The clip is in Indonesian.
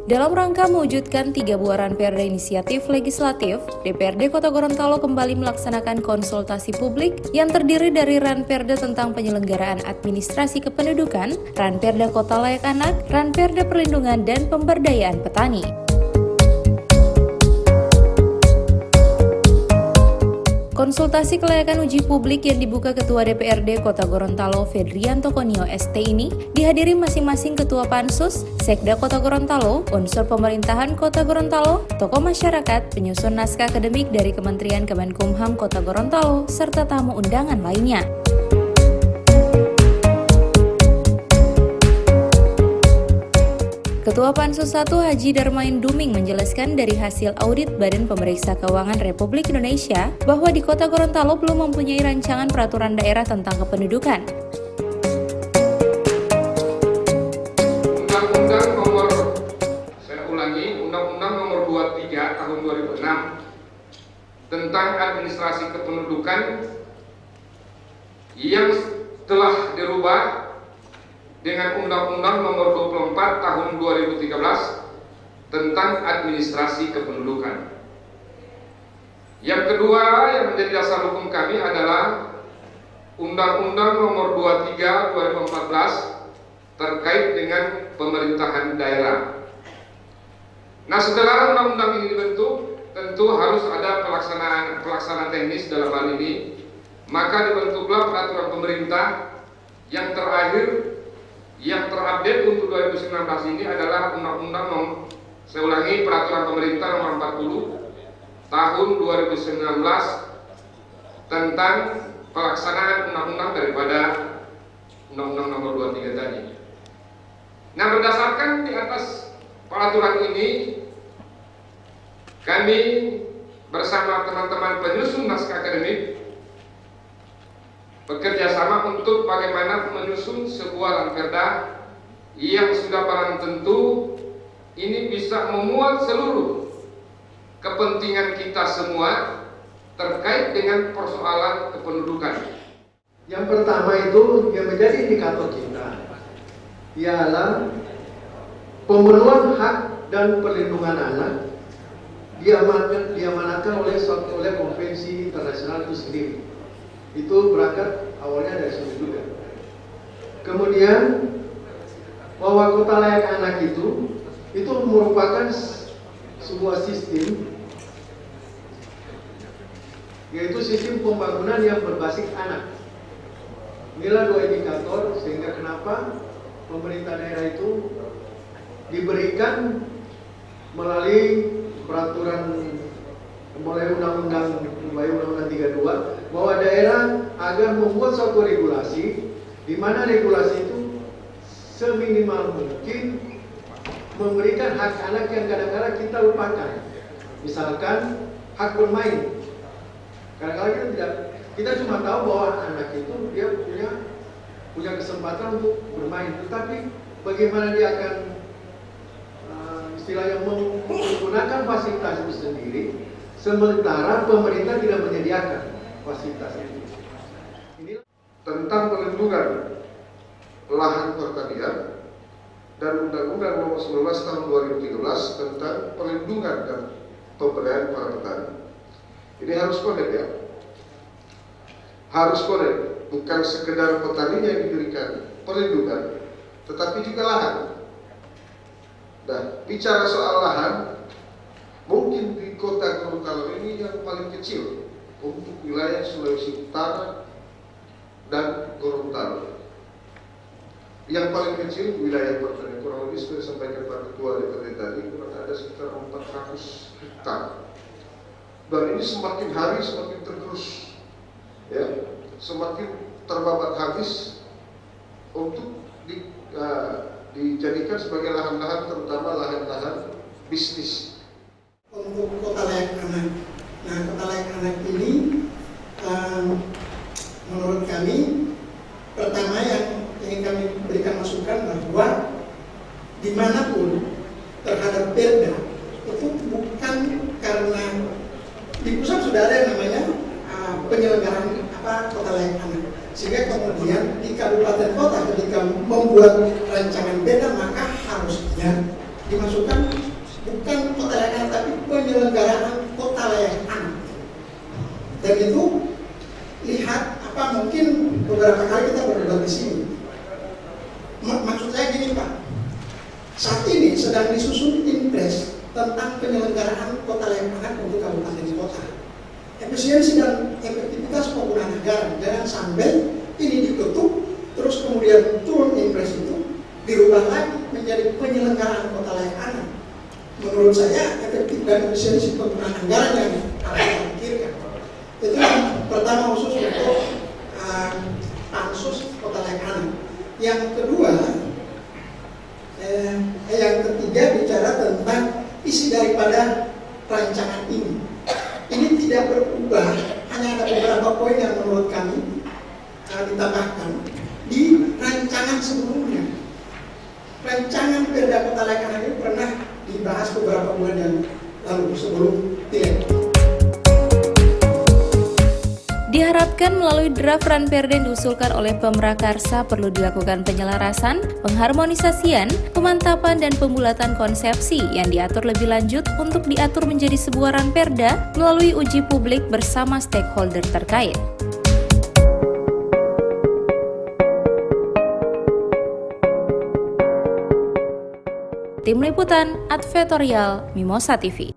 Dalam rangka mewujudkan 3 buah ranperda inisiatif legislatif, DPRD Kota Gorontalo kembali melaksanakan konsultasi publik yang terdiri dari ranperda tentang penyelenggaraan administrasi kependudukan, ranperda kota layak anak, ranperda perlindungan dan pemberdayaan petani. Konsultasi kelayakan uji publik yang dibuka Ketua DPRD Kota Gorontalo Fedrianto Konio ST ini dihadiri masing-masing Ketua Pansus, Sekda Kota Gorontalo, unsur pemerintahan Kota Gorontalo, tokoh masyarakat, penyusun naskah akademik dari Kementerian Kemenkumham Kota Gorontalo, serta tamu undangan lainnya. Ketua Pansus 1 Haji Darmain Duming menjelaskan dari hasil audit Badan Pemeriksa Keuangan Republik Indonesia bahwa di Kota Gorontalo belum mempunyai rancangan peraturan daerah tentang kependudukan. Undang-Undang nomor 23 tahun 2006 tentang administrasi kependudukan yang telah dirubah dengan Undang-Undang nomor 24 tahun 2013 tentang administrasi kependudukan. Yang kedua yang menjadi dasar hukum kami adalah Undang-Undang nomor 23 2014 terkait dengan pemerintahan daerah. Nah, setelah undang-undang ini dibentuk, tentu harus ada pelaksanaan teknis dalam hal ini. Maka dibentuklah peraturan pemerintah yang terakhir yang terupdate untuk 2019 ini adalah peraturan pemerintah nomor 40 tahun 2019 tentang pelaksanaan undang-undang daripada undang-undang nomor 23 tadi. Nah, berdasarkan di atas peraturan ini, kami bersama teman-teman penyusun naskah akademik bekerja sama untuk bagaimana menyusun sebuah ranperda yang sudah barang tentu ini bisa memuat seluruh kepentingan kita semua terkait dengan persoalan kependudukan. Yang pertama itu yang menjadi indikator kita ialah pemenuhan hak dan perlindungan anak diamanatkan oleh konvensi internasional itu sendiri. Itu berangkat awalnya dari situ juga. Kemudian bahwa kota layak anak itu merupakan sebuah sistem, yaitu sistem pembangunan yang berbasis anak. Inilah dua indikator sehingga kenapa pemerintah daerah itu diberikan melalui peraturan mulai undang-undang 32 bahwa daerah agar membuat suatu regulasi di mana regulasi itu seminimal mungkin memberikan hak anak yang kadang-kadang kita lupakan. Misalkan hak bermain. Kadang-kadang kita cuma tahu bahwa anak itu dia punya kesempatan untuk bermain, tetapi bagaimana dia akan istilahnya menggunakan fasilitas itu sendiri, sementara pemerintah tidak menyediakan fasilitas itu. Tentang perlindungan lahan pertanian dan Undang-Undang nomor 19 tahun 2013 tentang perlindungan dan pemberdayaan para petani. Ini harus connect ya. Harus connect, bukan sekedar petaninya yang diberikan perlindungan, tetapi juga lahan. Nah, bicara soal lahan, mungkin di Kota Gorontalo ini yang paling kecil untuk wilayah Sulawesi Utara dan Gorontalo. Yang paling kecil wilayah pertanian, kurang lebih sudah disampaikan Pak Ketua DPRD tadi, kurang ada sekitar 400 hektar. Dan ini semakin hari semakin tergerus, ya, semakin terbabat habis untuk dijadikan sebagai lahan-lahan, terutama lahan-lahan bisnis. Untuk kota layak anak, nah kota layak anak ini menurut kami pertama yang ingin kami berikan masukan bahwa dimanapun terhadap perda itu bukan karena di pusat sudah ada yang namanya penyelenggaraan kota layak anak, sehingga kemudian di kabupaten kota ketika membuat rancangan perda maka harusnya dimasukkan bukan kota layak anak tapi penyelenggaraan kota layak anak. Dan itu lihat mungkin beberapa kali kita berdebat di sini. Maksud saya gini Pak, saat ini sedang disusun impres tentang penyelenggaraan kota layak anak untuk kabupaten kota. Efisiensi dan efektivitas penggunaan anggaran, jangan sampai ini diketuk terus kemudian turun impres itu dirubah lagi menjadi penyelenggaraan kota layak anak. Menurut saya efektif dan efisiensi penggunaan anggaran yang harus kita pikirkan. Itu yang pertama khusus untuk pansus kota layak anak. Yang kedua, yang ketiga bicara tentang isi daripada rancangan ini. Ini tidak berubah, hanya ada beberapa poin yang menurut kami ditambahkan di rancangan sebelumnya. Rancangan Perda Kota Layak Anak ini pernah dibahas beberapa bulan yang lalu sebelum pileg. Diharapkan melalui draft Ranperda yang diusulkan oleh Pemrakarsa perlu dilakukan penyelarasan, pengharmonisasian, pemantapan, dan pembulatan konsepsi yang diatur lebih lanjut untuk diatur menjadi sebuah Ranperda melalui uji publik bersama stakeholder terkait. Tim Liputan Advertorial Mimosa TV.